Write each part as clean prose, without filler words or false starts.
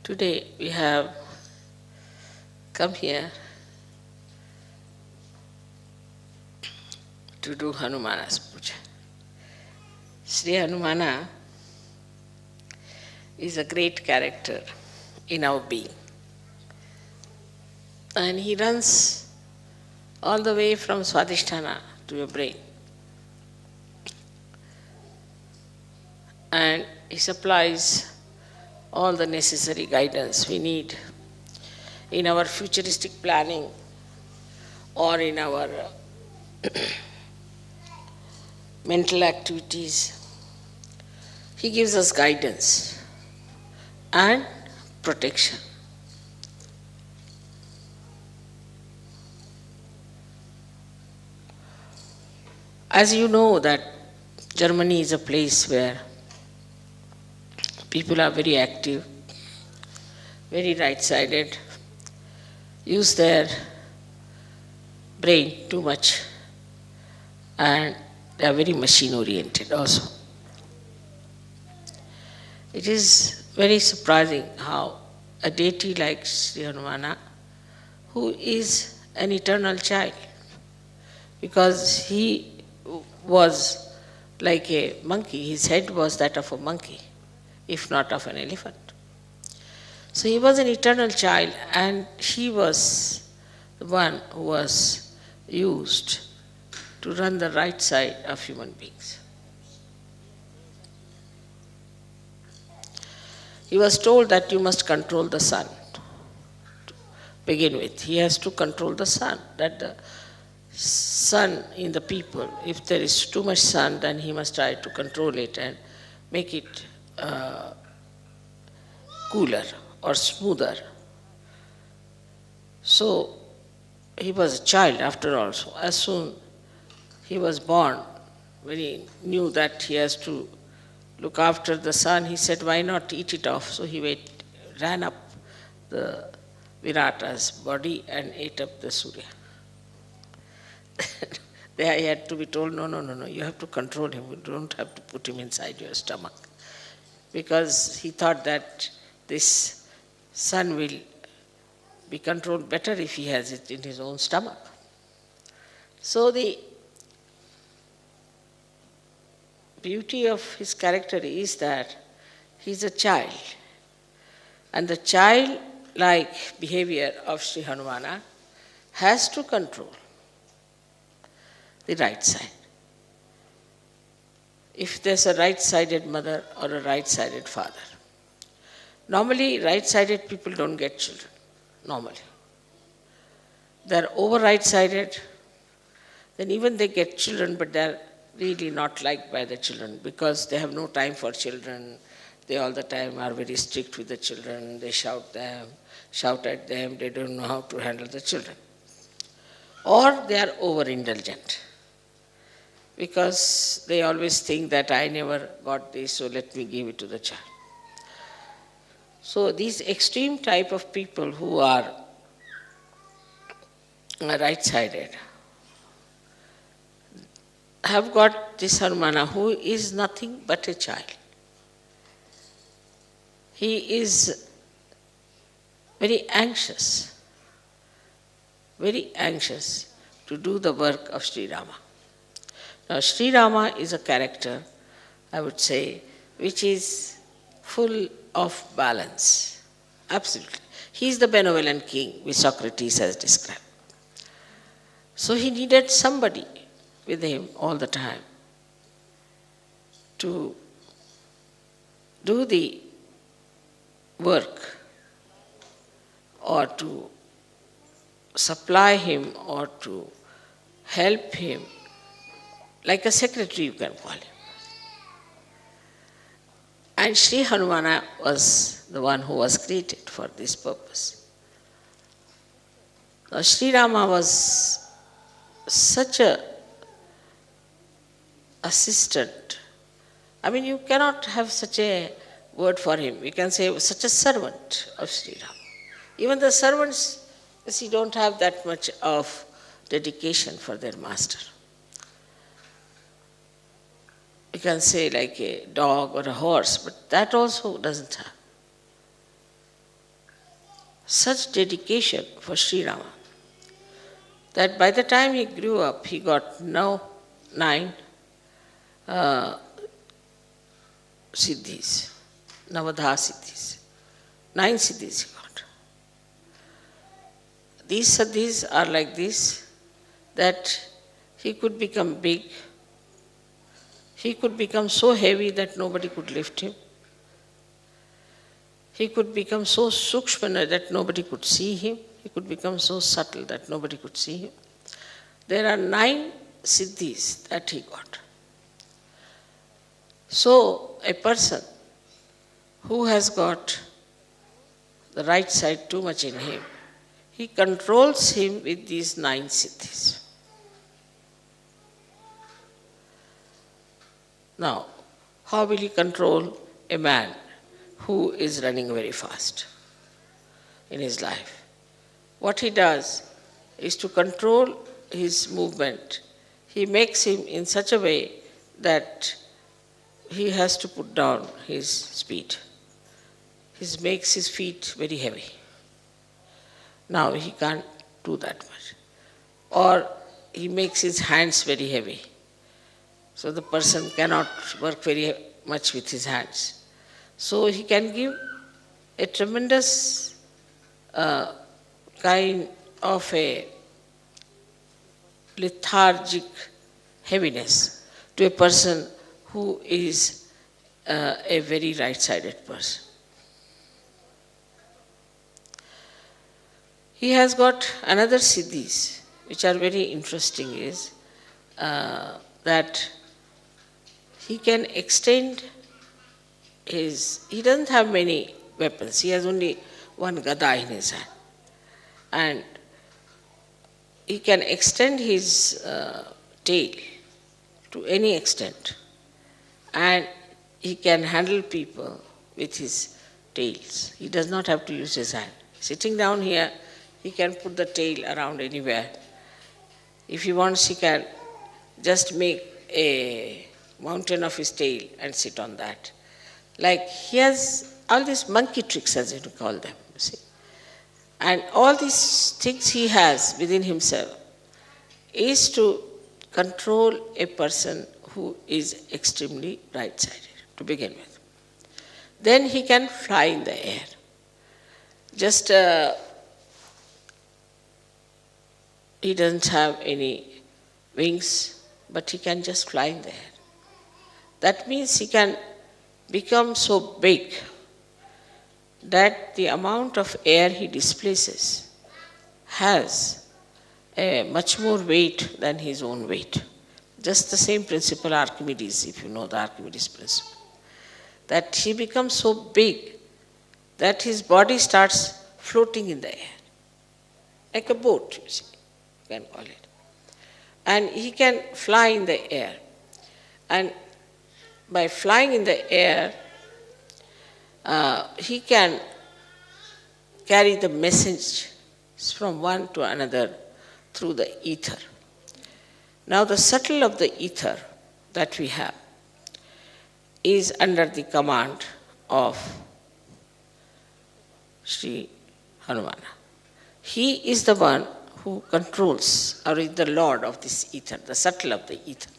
Today we have come here to do Hanumana's puja. Sri Hanumana is a great character in our being. And he runs all the way from Swadhisthana to your brain. And he supplies all the necessary guidance we need in our futuristic planning or in our mental activities. He gives us guidance and protection. As you know that Germany is a place where people are very active, very right-sided, use their brain too much, and they are very machine-oriented also. It is very surprising how a deity like Sri Hanumana, who is an eternal child, because he was like a monkey, his head was that of a monkey, if not of an elephant. So he was an eternal child, and he was the one who was used to run the right side of human beings. He was told that you must control the sun to begin with. He has to control the sun, that the sun in the people, if there is too much sun, then he must try to control it and make it cooler or smoother. So he was a child after all. So as soon he was born, when he knew that he has to look after the sun, he said, why not eat it off? So he ran up the Virata's body and ate up the Surya. There he had to be told, no, you have to control him. You don't have to put him inside your stomach. Because he thought that this sun will be controlled better if he has it in his own stomach. So the beauty of his character is that he is a child. And the childlike behavior of Sri Hanumana has to control the right side. If there's a right-sided mother or a right-sided father. Normally, right-sided people don't get children, normally. They're over right-sided, then even they get children, but they're really not liked by the children because they have no time for children. They all the time are very strict with the children. They shout at them. They don't know how to handle the children. Or they are over-indulgent because they always think that I never got this, so let me give it to the child. So these extreme type of people who are right-sided have got this Hanumana who is nothing but a child. He is very anxious to do the work of Sri Rama. Now Sri Rama is a character, I would say, which is full of balance. Absolutely. He is the benevolent king which Socrates has described. So he needed somebody with him all the time to do the work or to supply him or to help him, like a secretary you can call him. And Sri Hanumana was the one who was created for this purpose. Now, Sri Rama was such a assistant. I mean, you cannot have such a word for him. You can say such a servant of Sri Rama. Even the servants, you see, don't have that much of dedication for their master. You can say like a dog or a horse, but that also doesn't have. such dedication for Sri Rama that by the time he grew up, he got now 9 siddhis, Navadha siddhis. 9 siddhis he got. These siddhis are like this, that he could become big, he could become so heavy that nobody could lift him. He could become so sukshmana that nobody could see him. He could become so subtle that nobody could see him. There are 9 siddhis that he got. So, a person who has got the right side too much in him, he controls him with these 9 siddhis. Now, how will he control a man who is running very fast in his life? What he does is to control his movement. He makes him in such a way that he has to put down his speed. He makes his feet very heavy. Now he can't do that much. Or he makes his hands very heavy. So the person cannot work very much with his hands. So he can give a tremendous kind of a lethargic heaviness to a person who is a very right-sided person. He has got another siddhis, which are very interesting, is that he can extend he doesn't have many weapons. He has only one gada in his hand. And he can extend his tail to any extent. And he can handle people with his tails. He does not have to use his hand. Sitting down here, he can put the tail around anywhere. If he wants, he can just make a mountain of his tail and sit on that. Like he has all these monkey tricks, as you call them, you see. And all these things he has within himself is to control a person who is extremely right-sided, to begin with. Then he can fly in the air. Just he doesn't have any wings, but he can just fly in the air. That means he can become so big that the amount of air he displaces has a much more weight than his own weight. Just the same principle Archimedes, if you know the Archimedes principle. That he becomes so big that his body starts floating in the air. Like a boat, you see, you can call it. And he can fly in the air. And by flying in the air, he can carry the message from one to another through the ether. Now the subtle of the ether that we have is under the command of Sri Hanumana. He is the one who controls, or is the lord of this ether, the subtle of the ether,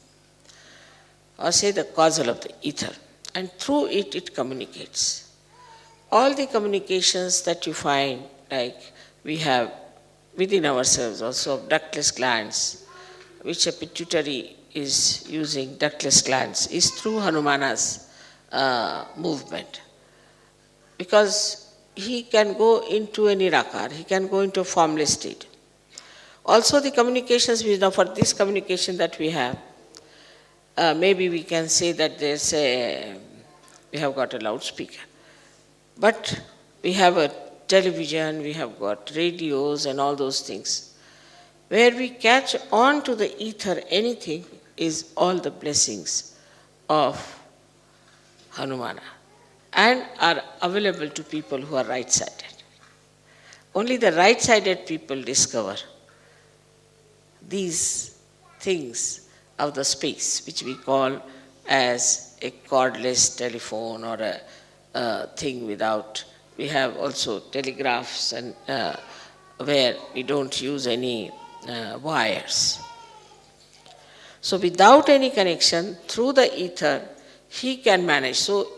or say the causal of the ether, and through it, it communicates. All the communications that you find, like we have within ourselves also of ductless glands, which a pituitary is using ductless glands, is through Hanumana's movement. Because he can go into a nirakar, he can go into a formless state. Also the communications, for this communication that we have, maybe we can say that we have got a loudspeaker. But we have a television, we have got radios and all those things. Where we catch on to the ether anything is all the blessings of Hanumana and are available to people who are right-sided. Only the right-sided people discover these things of the space, which we call as a cordless telephone or a thing without we have also telegraphs and where we don't use any wires. So without any connection, through the ether, he can manage. So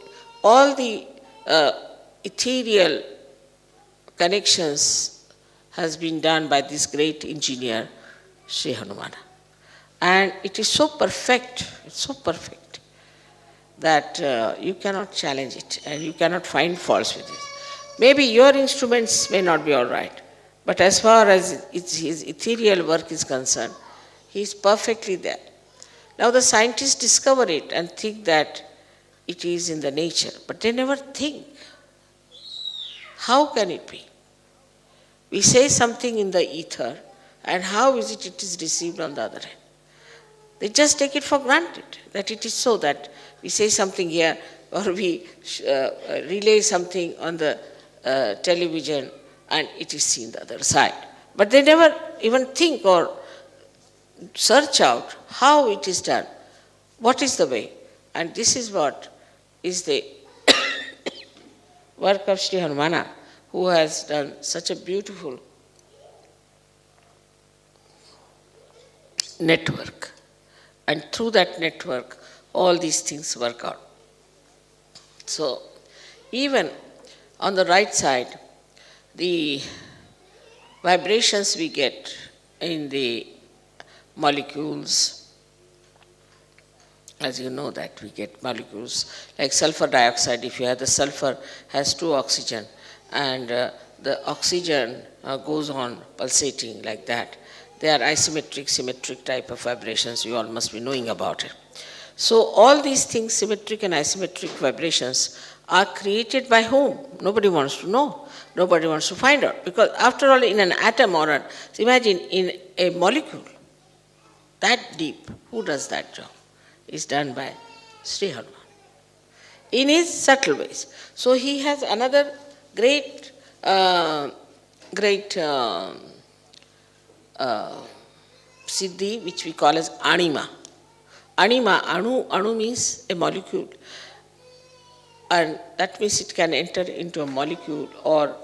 all the ethereal connections has been done by this great engineer, Sri Hanumana. And it is so perfect, it's so perfect, that you cannot challenge it and you cannot find faults with it. Maybe your instruments may not be all right, but as far as his ethereal work is concerned, he is perfectly there. Now the scientists discover it and think that it is in the nature, but they never think, how can it be? We say something in the ether, and how is it is received on the other hand? They just take it for granted that it is so, that we say something here or we relay something on the television and it is seen the other side. But they never even think or search out how it is done, what is the way. And this is what is the work of Sri Hanumana, who has done such a beautiful network. And through that network, all these things work out. So, even on the right side, the vibrations we get in the molecules, as you know that we get molecules like sulfur dioxide. If you have the sulfur has 2 oxygen, and the oxygen goes on pulsating like that. They are isometric, symmetric type of vibrations. You all must be knowing about it. So all these things, symmetric and isometric vibrations, are created by whom? Nobody wants to know. Nobody wants to find out. Because after all, in an atom or so imagine in a molecule, that deep, who does that job? Is done by Sri Hanuman in his subtle ways. So he has another great siddhi, which we call as anima. Anima, anu means a molecule, and that means it can enter into a molecule, or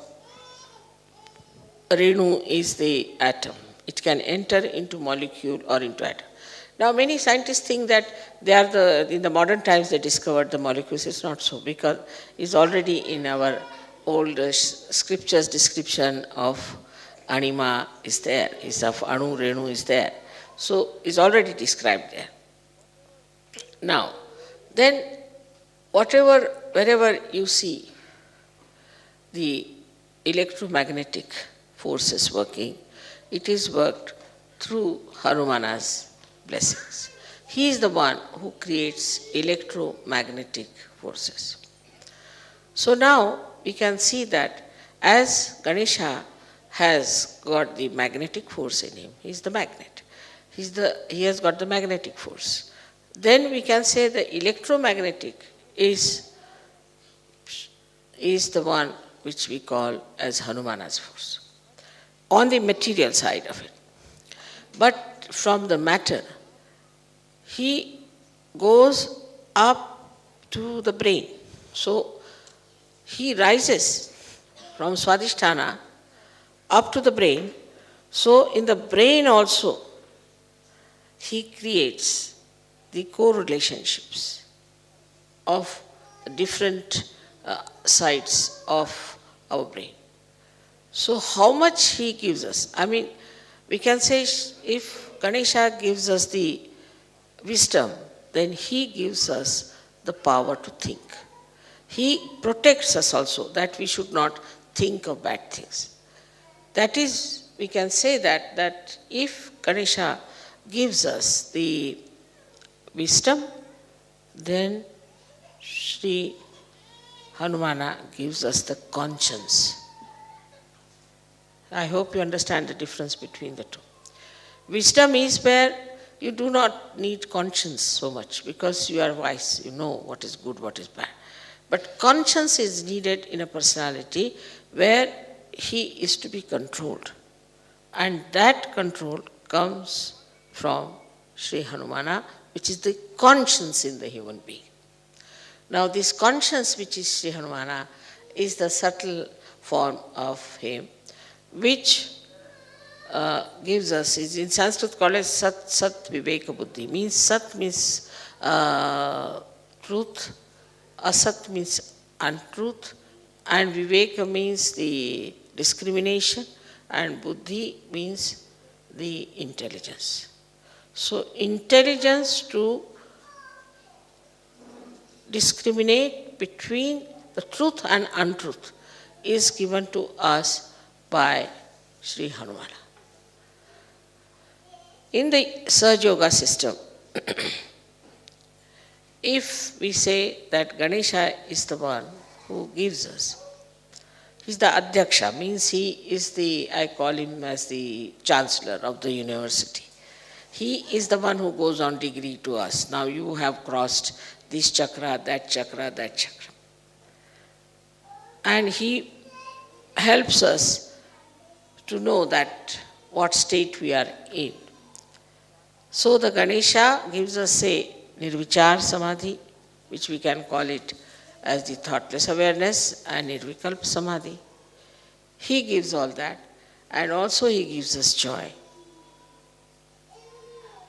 renu is the atom. It can enter into molecule or into atom. Now many scientists think that they are in the modern times they discovered the molecules. It's not so, because it's already in our old scriptures description of anima is there, is of anu, renu is there. So it's already described there. Now, then wherever you see the electromagnetic forces working, it is worked through Hanumana's blessings. He is the one who creates electromagnetic forces. So now we can see that as Ganesha has got the magnetic force in him, he is the magnet. He has got the magnetic force. Then we can say the electromagnetic is the one which we call as Hanumana's force, on the material side of it. But from the matter, he goes up to the brain. So he rises from Swadhisthana up to the brain. So in the brain also, he creates the co-relationships of different sides of our brain. So how much he gives us? I mean, we can say if Ganesha gives us the wisdom, then he gives us the power to think. He protects us also, that we should not think of bad things. That is, we can say that if Ganesha gives us the wisdom, then Sri Hanumana gives us the conscience. I hope you understand the difference between the two. Wisdom is where you do not need conscience so much, because you are wise, you know what is good, what is bad. But conscience is needed in a personality where he is to be controlled. And that control comes from Sri Hanumana, which is the conscience in the human being. Now this conscience, which is Sri Hanumana, is the subtle form of him, which gives us, is in Sanskrit called as Sat Viveka Buddhi. Means Sat means truth, Asat means untruth, and Viveka means the discrimination, and Buddhi means the intelligence. So intelligence to discriminate between the truth and untruth is given to us by Sri Hanumana. In the Sahaja Yoga system, if we say that Ganesha is the one who gives us, he is the Adhyaksha, means he is the, I call him as the chancellor of the university. He is the one who goes on degree to us. Now you have crossed this chakra, that chakra, that chakra. And he helps us to know that what state we are in. So the Ganesha gives us, say, Nirvichar Samadhi, which we can call it as the thoughtless awareness, and Nirvikalpa Samadhi. He gives all that, and also he gives us joy.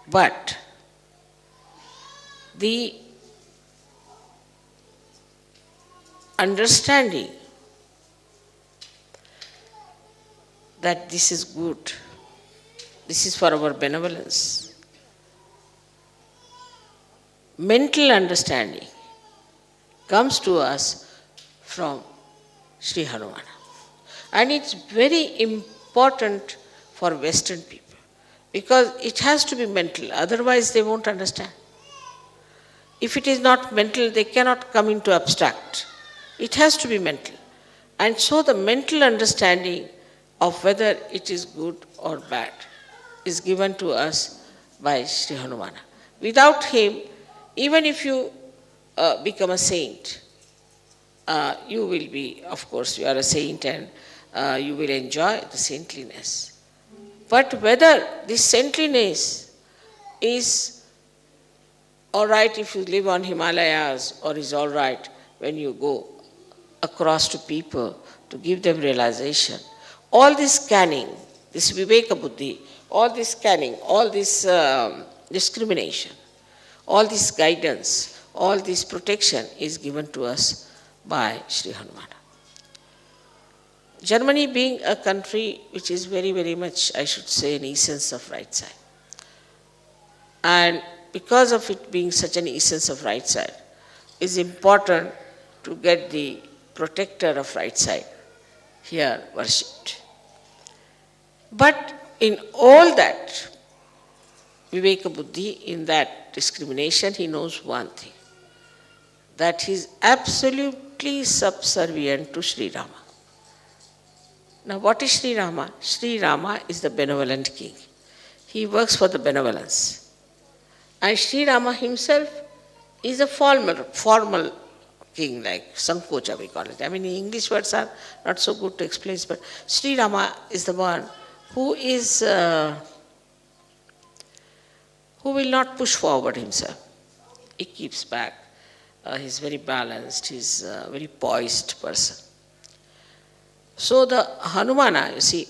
But the understanding that this is good, this is for our benevolence, mental understanding comes to us from Sri Hanumana. And it's very important for Western people, because it has to be mental, otherwise they won't understand. If it is not mental, they cannot come into abstract. It has to be mental. And so the mental understanding of whether it is good or bad is given to us by Sri Hanumana. Without him, even if you become a saint, you will be, of course, you are a saint and you will enjoy the saintliness. But whether this saintliness is all right if you live on Himalayas, or is all right when you go across to people to give them realization, all this scanning, this Viveka Buddhi, all this scanning, all this discrimination, all this guidance, all this protection is given to us by Sri Hanumana. Germany being a country which is very, very much, I should say, an essence of right side. And because of it being such an essence of right side, it is important to get the protector of right side here worshipped. But in all that Viveka Buddhi, in that discrimination, he knows one thing, that he is absolutely subservient to Sri Rama. Now what is Sri Rama? Sri Rama is the benevolent king. He works for the benevolence. And Sri Rama himself is a formal king, like Sankocha we call it. I mean, English words are not so good to explain, but Sri Rama is the one who is, who will not push forward himself. He keeps back. He's very balanced. He's a very poised person. So the Hanumana, you see,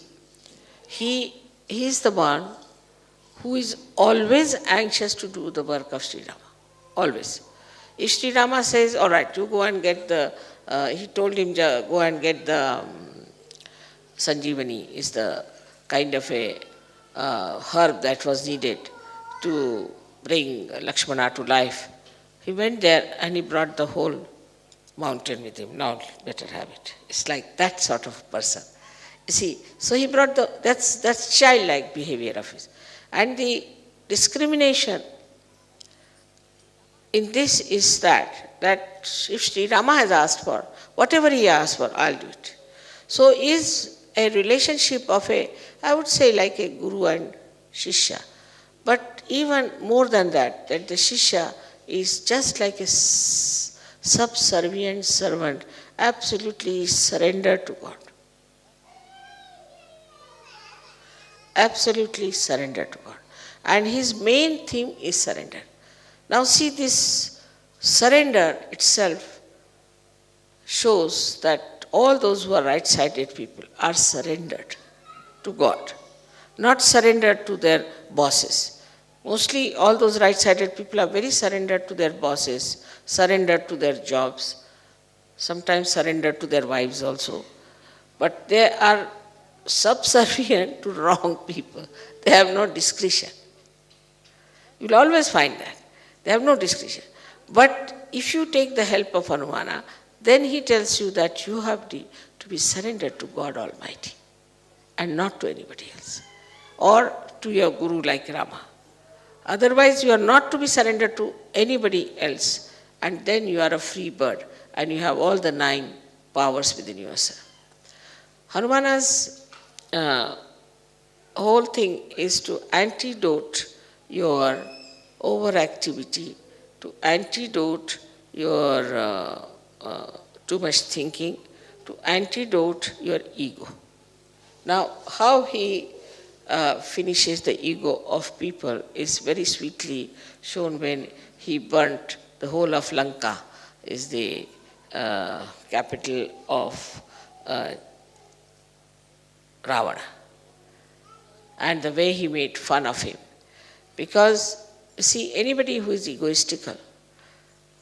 he is the one who is always anxious to do the work of Sri Rama. Always. If Sri Rama says, all right, you go and get the, he told him, go and get the Sanjeevani, is the kind of a herb that was needed to bring Lakshmana to life. He went there and he brought the whole mountain with him. Now better have it. It's like that sort of person. You see, so he brought the, that's childlike behavior of his. And the discrimination in this is that if Sri Rama has asked for, whatever he asked for, I'll do it. So is a relationship of a, I would say like a guru and shishya. But even more than that the shishya is just like a subservient servant, absolutely surrendered to God. Absolutely surrendered to God. And his main theme is surrender. Now see, this surrender itself shows that all those who are right-sided people are surrendered to God, not surrendered to their bosses. Mostly all those right-sided people are very surrendered to their bosses, surrendered to their jobs, sometimes surrendered to their wives also. But they are subservient to wrong people. They have no discretion. You will always find that. They have no discretion. But if you take the help of Hanumana, then he tells you that you have to be surrendered to God Almighty and not to anybody else, or to your guru like Rama. Otherwise, you are not to be surrendered to anybody else, and then you are a free bird and you have all the 9 powers within yourself. Hanumana's whole thing is to antidote your overactivity, to antidote your too much thinking, to antidote your ego. Now, how he finishes the ego of people is very sweetly shown when he burnt the whole of Lanka, is the capital of Ravana, and the way he made fun of him. Because, you see, anybody who is egoistical,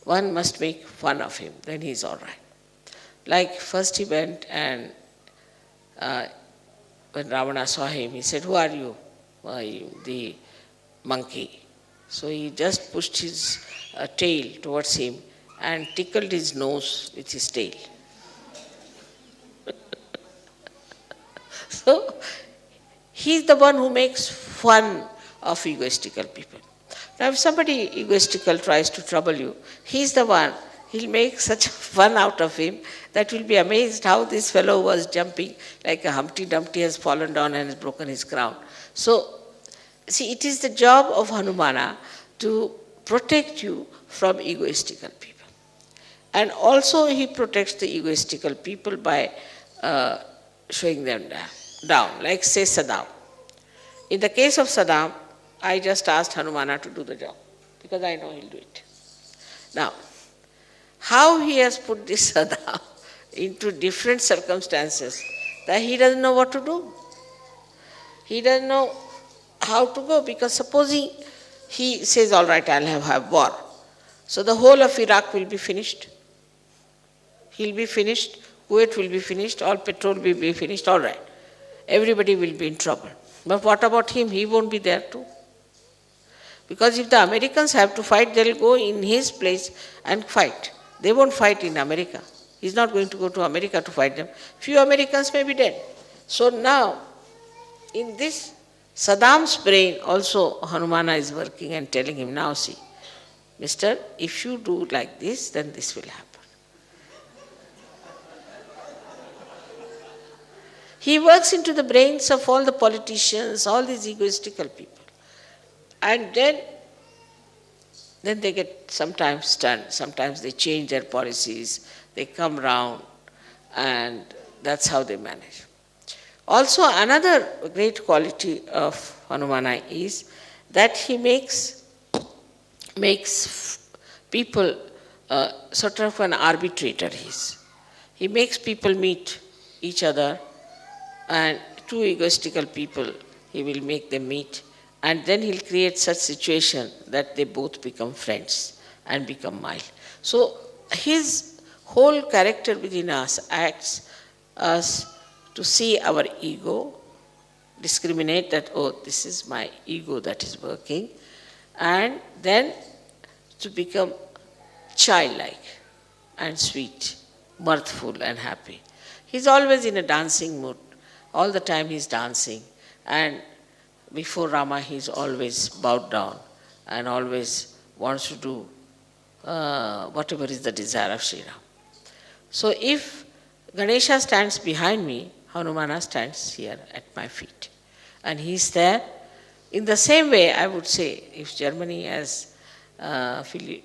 one must make fun of him, then he is all right. Like first he went and when Ravana saw him, he said, "Who are you?" The monkey. So he just pushed his tail towards him and tickled his nose with his tail. So he is the one who makes fun of egoistical people. Now if somebody egoistical tries to trouble you, he is the one, he'll make such fun out of him that you'll be amazed how this fellow was jumping like a Humpty Dumpty has fallen down and has broken his crown. So, see, it is the job of Hanumana to protect you from egoistical people. And also he protects the egoistical people by showing them down, like say Saddam. In the case of Saddam, I just asked Hanumana to do the job because I know he'll do it. Now, how he has put this Saddam into different circumstances that he doesn't know what to do. He doesn't know how to go, because supposing he says, all right, I'll have war. So the whole of Iraq will be finished. He'll be finished, Kuwait will be finished, all petrol will be finished, all right. Everybody will be in trouble. But what about him? He won't be there too. Because if the Americans have to fight, they'll go in his place and fight. They won't fight in America. He's not going to go to America to fight them. Few Americans may be dead. So now, in this Saddam's brain also Hanumana is working and telling him, now see, mister, if you do like this, then this will happen. He works into the brains of all the politicians, all these egoistical people. And then they get sometimes stunned, sometimes they change their policies, they come round, and that's how they manage. Also, another great quality of Hanumana is that he makes people sort of an arbitrator. He makes people meet each other, and two egoistical people, he will make them meet, and then he'll create such situation that they both become friends and become mild. So his whole character within us acts us to see our ego, discriminate that, oh, this is my ego that is working, and then to become childlike and sweet, mirthful and happy. He's always in a dancing mood. All the time he's dancing, and before Rama he's always bowed down and always wants to do whatever is the desire of Sri Ram. So if Ganesha stands behind me, Hanumana stands here at my feet. And he's there. In the same way, I would say, if Germany has he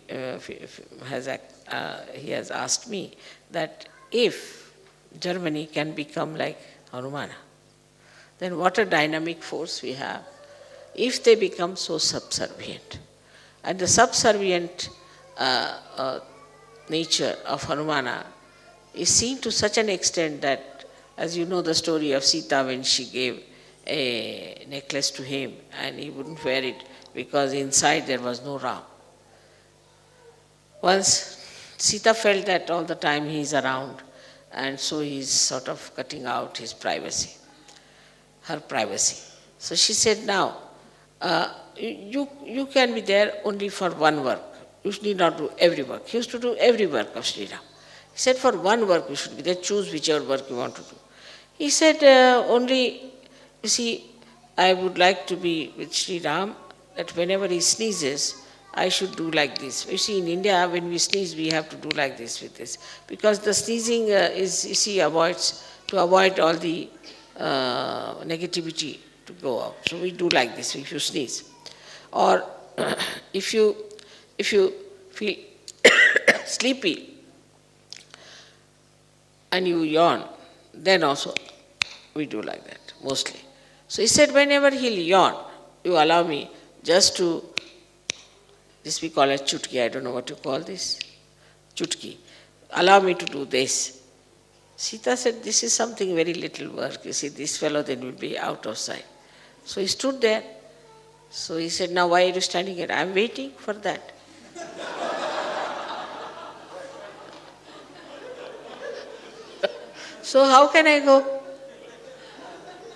has asked me that if Germany can become like Hanumana, then what a dynamic force we have if they become so subservient. And the subservient nature of Hanumana is seen to such an extent that, as you know the story of Sita when she gave a necklace to him and he wouldn't wear it because inside there was no Ram. Once Sita felt that all the time he is around, and so he is sort of cutting out his privacy, her privacy. So she said, now, you can be there only for one work. You need not do every work. He used to do every work of Sri Ram. He said, for one work you should be there, choose whichever work you want to do. He said, only, you see, I would like to be with Sri Ram, that whenever he sneezes, I should do like this. You see, in India, when we sneeze, we have to do like this with this. Because the sneezing is, you see, to avoid all the negativity to go out. So we do like this if you sneeze. Or if you feel sleepy and you yawn, then also we do like that, mostly. So he said, whenever he'll yawn, you allow me just to, this we call it chutki, I don't know what you call this, chutki. Allow me to do this. Sita said, this is something very little work. You see, this fellow then will be out of sight. So he stood there. So he said, now why are you standing here? I'm waiting for that. So how can I go?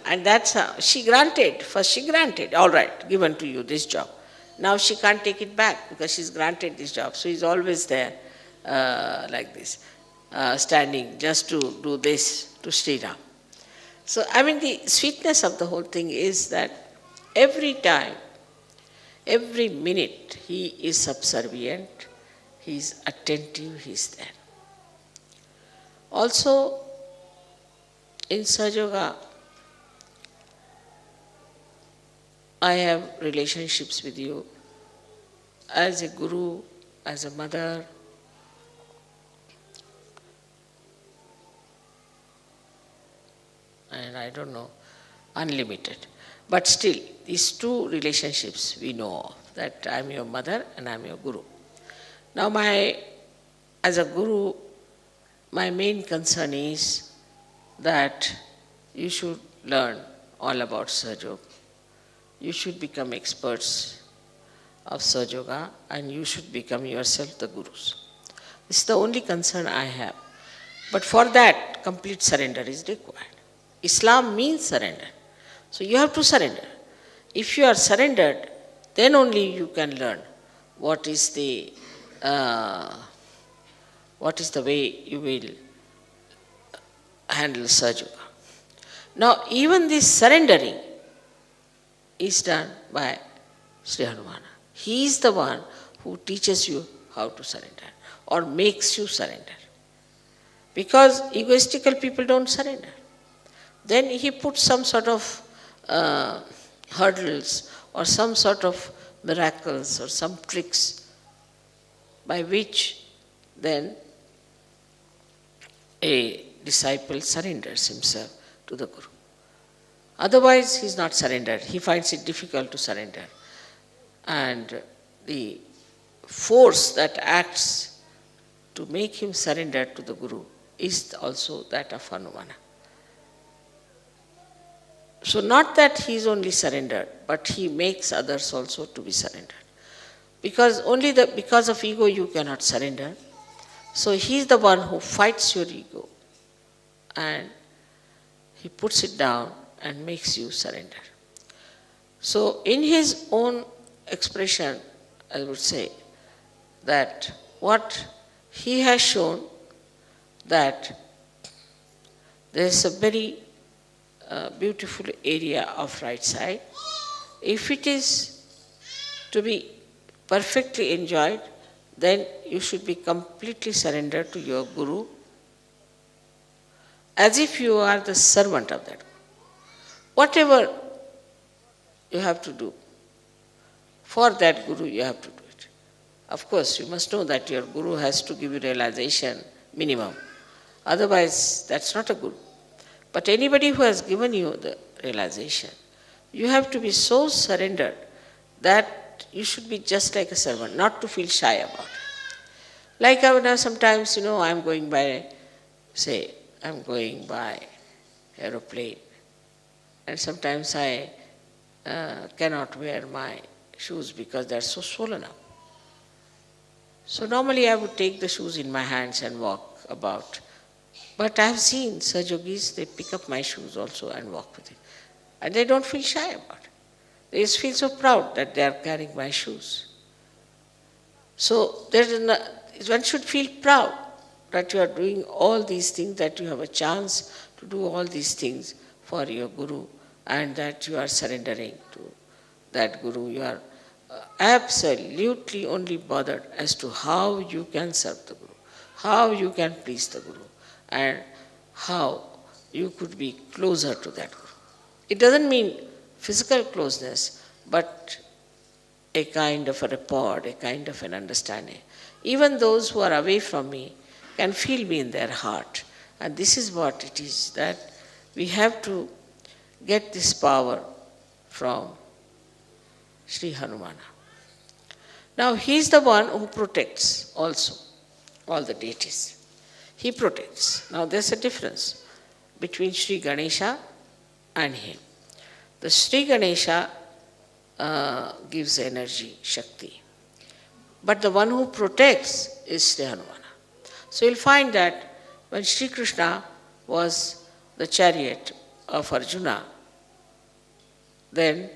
And that's how she granted. First she granted, all right, given to you this job. Now she can't take it back because she's granted this job. So he's always there like this, standing just to do this to Sri Ram. So I mean the sweetness of the whole thing is that every time, every minute he is subservient, he is attentive, he is there. Also in Sahaja Yoga, I have relationships with you as a guru, as a mother, and I don't know, unlimited. But still, these two relationships we know of, that I am your mother and I am your guru. Now as a guru, my main concern is that you should learn all about Sahaja Yoga. You should become experts of Sahaja Yoga and you should become yourself the gurus. This is the only concern I have. But for that, complete surrender is required. Islam means surrender. So you have to surrender. If you are surrendered, then only you can learn what is the way you will handle Sahaja Yoga. Now even this surrendering is done by Sri Hanumana. He is the one who teaches you how to surrender or makes you surrender. Because egoistical people don't surrender. Then he puts some sort of hurdles or some sort of miracles or some tricks by which then a disciple surrenders himself to the Guru. Otherwise, he is not surrendered. He finds it difficult to surrender. And the force that acts to make him surrender to the Guru is also that of Hanumana. So not that he is only surrendered, but he makes others also to be surrendered. Because because of ego you cannot surrender. So he is the one who fights your ego and he puts it down and makes you surrender. So in his own expression, I would say that what he has shown that there is a very beautiful area of right side. If it is to be perfectly enjoyed, then you should be completely surrendered to your Guru as if you are the servant of that Guru. Whatever you have to do for that Guru, you have to do it. Of course, you must know that your Guru has to give you realization minimum. Otherwise, that's not a Guru. But anybody who has given you the realization, you have to be so surrendered that you should be just like a servant, not to feel shy about it. Like I know sometimes, I'm going by say, I'm going by aeroplane, and sometimes I cannot wear my shoes because they're so swollen up. So normally I would take the shoes in my hands and walk about. But I have seen Sahajogis, they pick up my shoes also and walk with it. And they don't feel shy about it. They just feel so proud that they are carrying my shoes. So one should feel proud that you are doing all these things, that you have a chance to do all these things for your Guru, and that you are surrendering to that Guru. You are absolutely only bothered as to how you can serve the Guru, how you can please the Guru, and how you could be closer to that Guru. It doesn't mean physical closeness, but a kind of a rapport, a kind of an understanding. Even those who are away from me can feel me in their heart. And this is what it is, that we have to get this power from Sri Hanumana. Now he is the one who protects also all the deities. He protects. Now there's a difference between Sri Ganesha and him. The Sri Ganesha gives energy, Shakti. But the one who protects is Sri Hanumana. So you'll find that when Sri Krishna was the chariot of Arjuna, then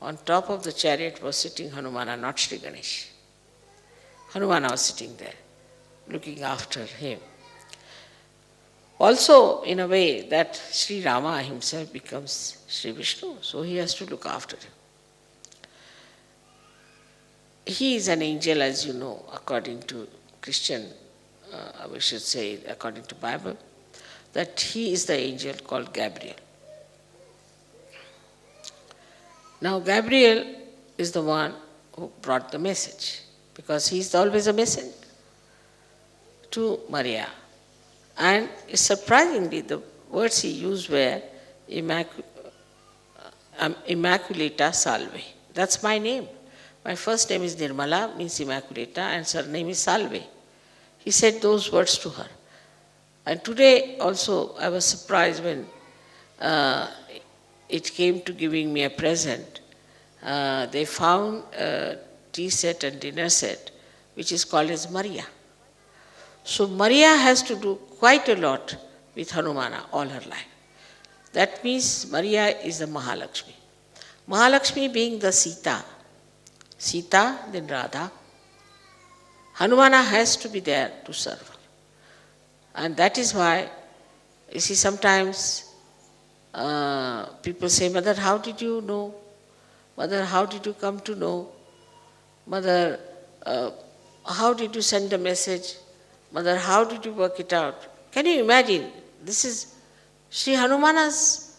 on top of the chariot was sitting Hanumana, not Sri Ganesh. Hanumana was sitting there, looking after him. Also, in a way, that Sri Rama himself becomes Sri Vishnu, so he has to look after him. He is an angel, as you know, according to Christian, we should say, according to Bible, that he is the angel called Gabriel. Now, Gabriel is the one who brought the message, because he is always a messenger to Maria. And surprisingly, the words he used were Immaculata Salve. That's my name. My first name is Nirmala, means Immaculata, and surname is Salve. He said those words to her. And today also I was surprised when it came to giving me a present. They found a tea set and dinner set, which is called as Maria. So Maria has to do quite a lot with Hanumana all her life. That means Maria is the Mahalakshmi. Mahalakshmi being the Sita, then Radha. Hanumana has to be there to serve her. And that is why, you see, sometimes people say, Mother, how did you know? Mother, how did you come to know? Mother, how did you send a message? Mother, how did you work it out? Can you imagine? This is Sri Hanumana's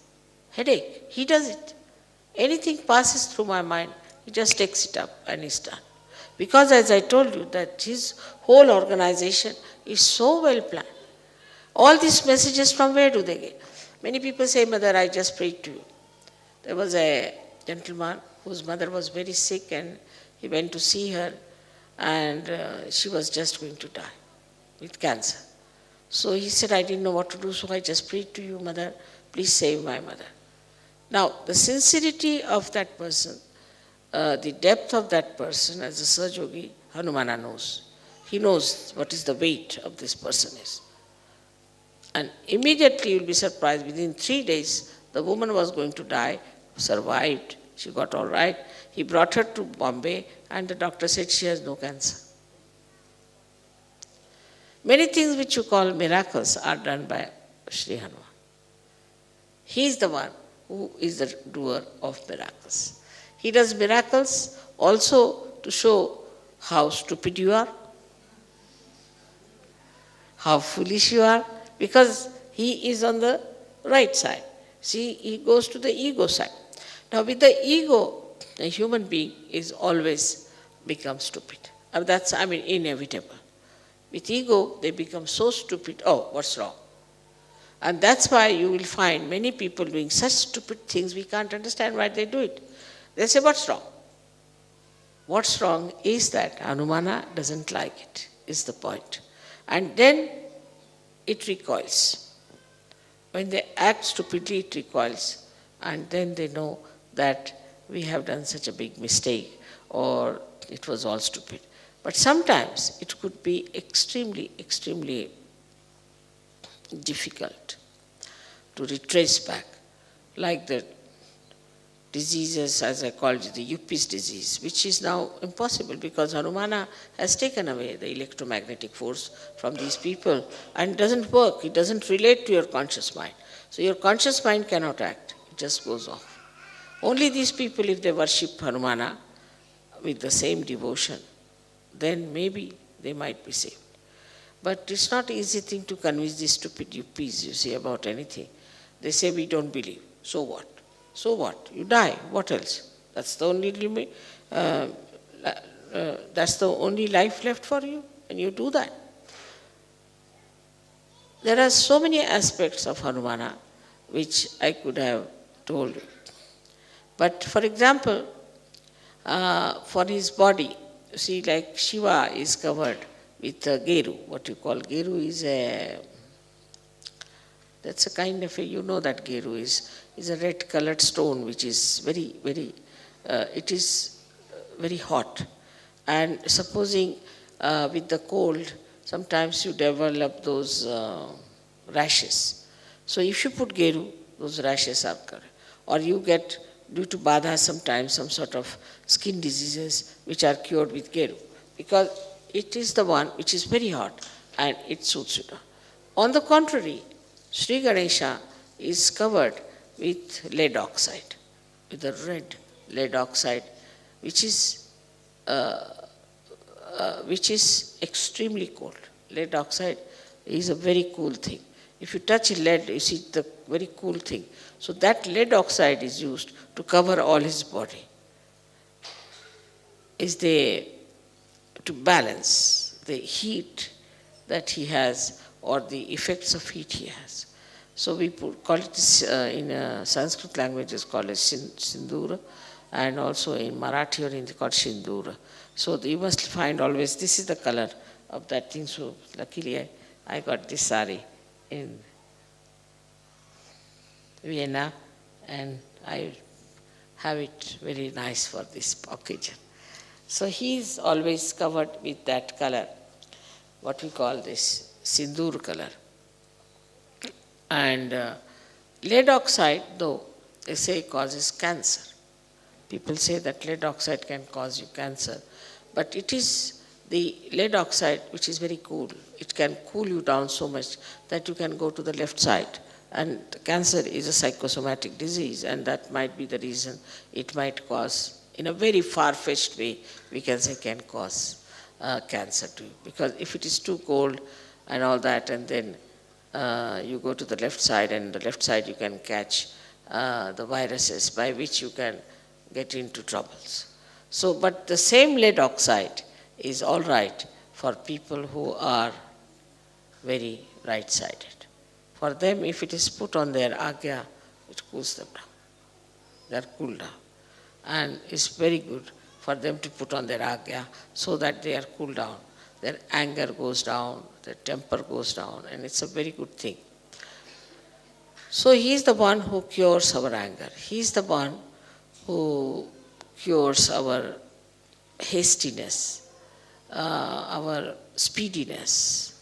headache. He does it. Anything passes through my mind, he just takes it up and is done. Because as I told you, that his whole organization is so well planned. All these messages, from where do they get? Many people say, Mother, I just prayed to you. There was a gentleman whose mother was very sick, and he went to see her, and she was just going to die with cancer. So he said, I didn't know what to do, so I just prayed to you, Mother, please save my mother. Now, the sincerity of that person, the depth of that person, as a Sahajogi, Hanumana knows. He knows what is the weight of this person is. And immediately you'll be surprised, within 3 days, the woman was going to die, survived, she got all right. He brought her to Bombay, and the doctor said she has no cancer. Many things which you call miracles are done by Sri Hanuman. He is the one who is the doer of miracles. He does miracles also to show how stupid you are, how foolish you are, because he is on the right side. See, he goes to the ego side. Now with the ego, a human being is always become stupid. That's, inevitable. With ego, they become so stupid, oh, what's wrong? And that's why you will find many people doing such stupid things, we can't understand why they do it. They say, what's wrong? What's wrong is that Hanumana doesn't like it, is the point. And then it recoils. When they act stupidly, it recoils, and then they know that we have done such a big mistake or it was all stupid. But sometimes it could be extremely, extremely difficult to retrace back, like the diseases, as I called it, the Yuppies disease, which is now impossible because Hanumana has taken away the electromagnetic force from these people and it doesn't work, it doesn't relate to your conscious mind. So your conscious mind cannot act, it just goes off. Only these people, if they worship Hanumana with the same devotion, then maybe they might be saved. But it's not an easy thing to convince these stupid Yuppies, you see, about anything. They say, we don't believe. So what? So what? You die. What else? That's the only life left for you, and you do that. There are so many aspects of Hanumana which I could have told you. But for example, for his body, you see, like Shiva is covered with Geru. What you call Geru is that's a kind of you know that Geru is a red colored stone which is very, very, it is very hot. And supposing with the cold, sometimes you develop those rashes. So if you put Geru, those rashes are covered. Or you get, due to Badha, sometimes some sort of skin diseases which are cured with Geru. Because it is the one which is very hot and it suits you. On the contrary, Sri Ganesha is covered with lead oxide, with a red lead oxide, which is extremely cold. Lead oxide is a very cool thing. If you touch lead, you see the very cool thing. So that lead oxide is used to cover all his body. To balance the heat that he has or the effects of heat he has. So we call it this, in Sanskrit language is called as Sindura, and also in Marathi or Hindi called Shindura. So you must find always, this is the color of that thing. So luckily I got this sari in Vienna and I have it very nice for this occasion. So he is always covered with that color, what we call this Sindur color. And lead oxide, though, they say causes cancer. People say that lead oxide can cause you cancer. But it is the lead oxide which is very cool. It can cool you down so much that you can go to the left side. And cancer is a psychosomatic disease, and that might be the reason it might cause, in a very far-fetched way, we can say can cause cancer to you. Because if it is too cold and all that, and then you go to the left side, and the left side you can catch the viruses by which you can get into troubles. So, but the same lead oxide is all right for people who are very right-sided. For them, if it is put on their agya, it cools them down. They are cooled down. And it's very good for them to put on their agya so that they are cooled down. Their anger goes down, their temper goes down, and it's a very good thing. So he is the one who cures our anger. He is the one who cures our hastiness, our speediness,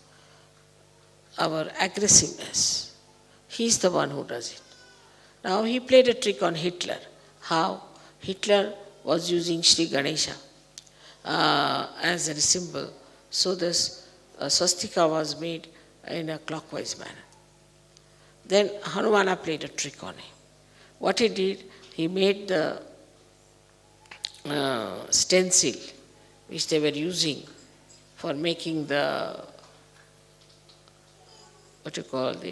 our aggressiveness. He is the one who does it. Now he played a trick on Hitler. How? Hitler was using Sri Ganesha as a symbol. So this swastika was made in a clockwise manner. Then Hanumana played a trick on him. What he did, he made the stencil which they were using for making the,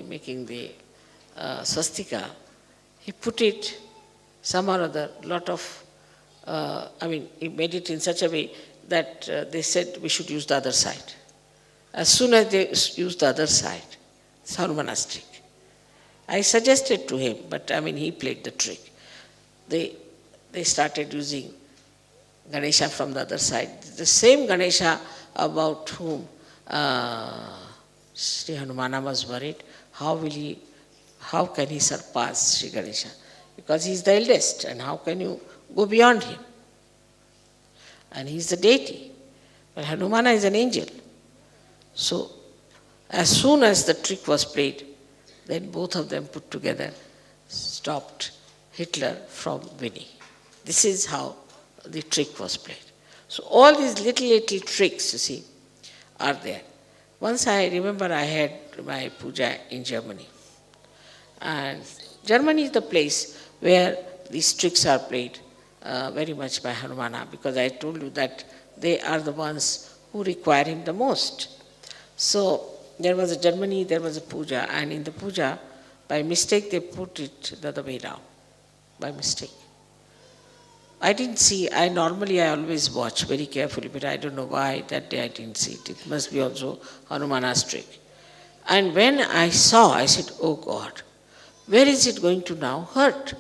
making the swastika. He put it some or other, lot of, he made it in such a way that they said we should use the other side. As soon as they used the other side, it's Hanumana's trick. I suggested to him, but he played the trick. They started using Ganesha from the other side. The same Ganesha about whom Sri Hanumana was worried, how can he surpass Sri Ganesha? Because he is the eldest, and how can you go beyond him? And he is the deity. But Hanumana is an angel. So, as soon as the trick was played, then both of them put together stopped Hitler from winning. This is how the trick was played. So all these little tricks, you see, are there. Once I remember I had my puja in Germany. And Germany is the place where these tricks are played very much by Hanumana, because I told you that they are the ones who require him the most. So there was a puja, and in the puja, by mistake they put it the other way down, by mistake. I didn't see, I always watch very carefully, but I don't know why that day I didn't see it. It must be also Hanumana's trick. And when I saw, I said, oh God, where is it going to now hurt?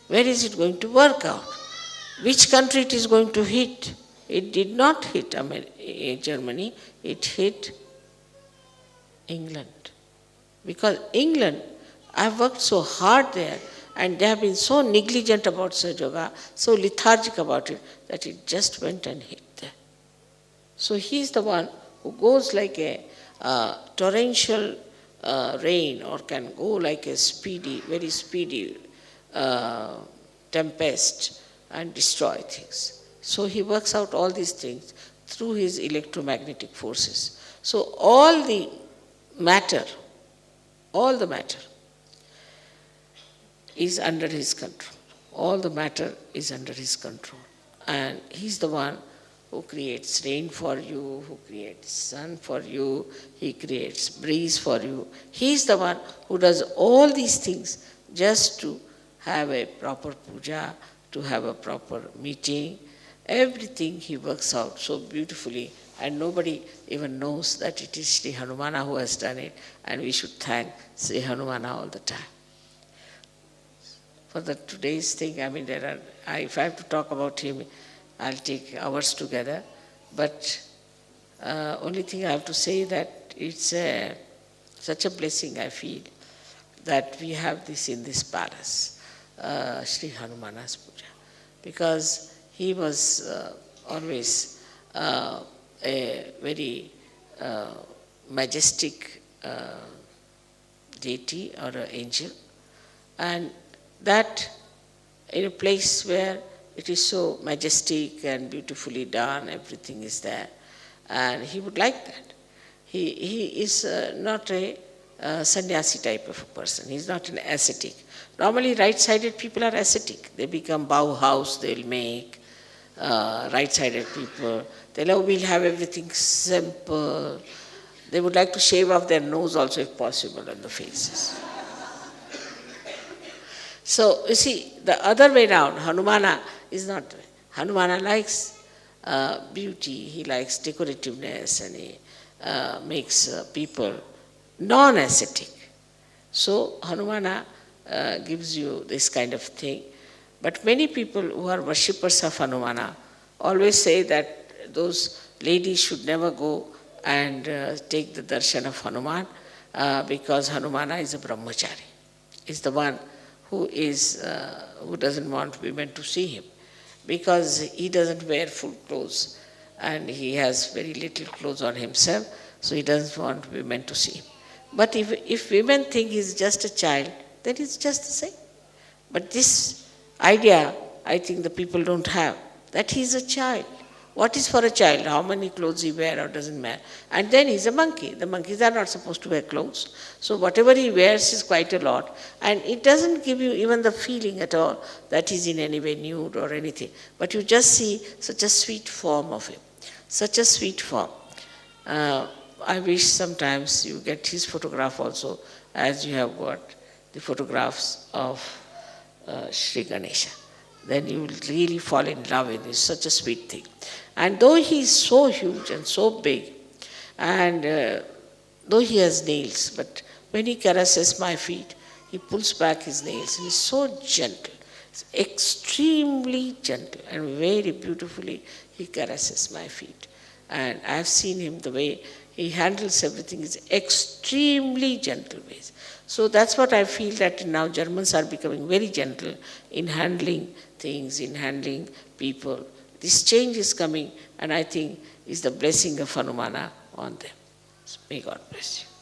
Where is it going to work out? Which country it is going to hit? It did not hit Germany, it hit England. Because England, I've worked so hard there, and they have been so negligent about Sahaja Yoga, so lethargic about it, that it just went and hit there. So he is the one who goes like a torrential rain, or can go like a very speedy tempest and destroy things. So he works out all these things through his electromagnetic forces. So all the matter is under his control. All the matter is under his control. And he's the one who creates rain for you, who creates sun for you, he creates breeze for you. He's the one who does all these things just to have a proper puja, to have a proper meeting. Everything he works out so beautifully, and nobody even knows that it is Sri Hanumana who has done it, and we should thank Sri Hanumana all the time. For today's thing, if I have to talk about him, I'll take hours together, but only thing I have to say that it's such a blessing I feel that we have this in this palace, Sri Hanumana's puja, because he was always a very majestic deity or an angel, and that in a place where it is so majestic and beautifully done, everything is there, and he would like that. He is not a sannyasi type of a person. He is not an ascetic. Normally right-sided people are ascetic. They become Bauhaus, they'll make right-sided people. We'll have everything simple. They would like to shave off their nose also if possible on the faces. So, you see, the other way around, Hanumana is not. Hanumana likes beauty, he likes decorativeness, and he makes people non-ascetic. So, Hanumana gives you this kind of thing. But many people who are worshippers of Hanumana always say that those ladies should never go and take the darshan of Hanuman because Hanumana is a brahmachari. Is the one who doesn't want women to see him, because he doesn't wear full clothes and he has very little clothes on himself, so he doesn't want women to see him. But if women think he's just a child, then it's just the same. But this idea, I think the people don't have, that he's a child. What is for a child? How many clothes he wears or doesn't wear? And then he's a monkey. The monkeys are not supposed to wear clothes. So whatever he wears is quite a lot. And it doesn't give you even the feeling at all that he's in any way nude or anything. But you just see such a sweet form of him. Such a sweet form. I wish sometimes you get his photograph also, as you have got the photographs of Sri Ganesha. Then you will really fall in love with it. It's such a sweet thing. And though he is so huge and so big, and though he has nails, but when he caresses my feet, he pulls back his nails. He is so gentle, extremely gentle, and very beautifully he caresses my feet. And I have seen him the way he handles everything in extremely gentle ways. So that's what I feel, that now Germans are becoming very gentle in handling things, in handling people. This change is coming, and I think is the blessing of Hanumana on them. So may God bless you.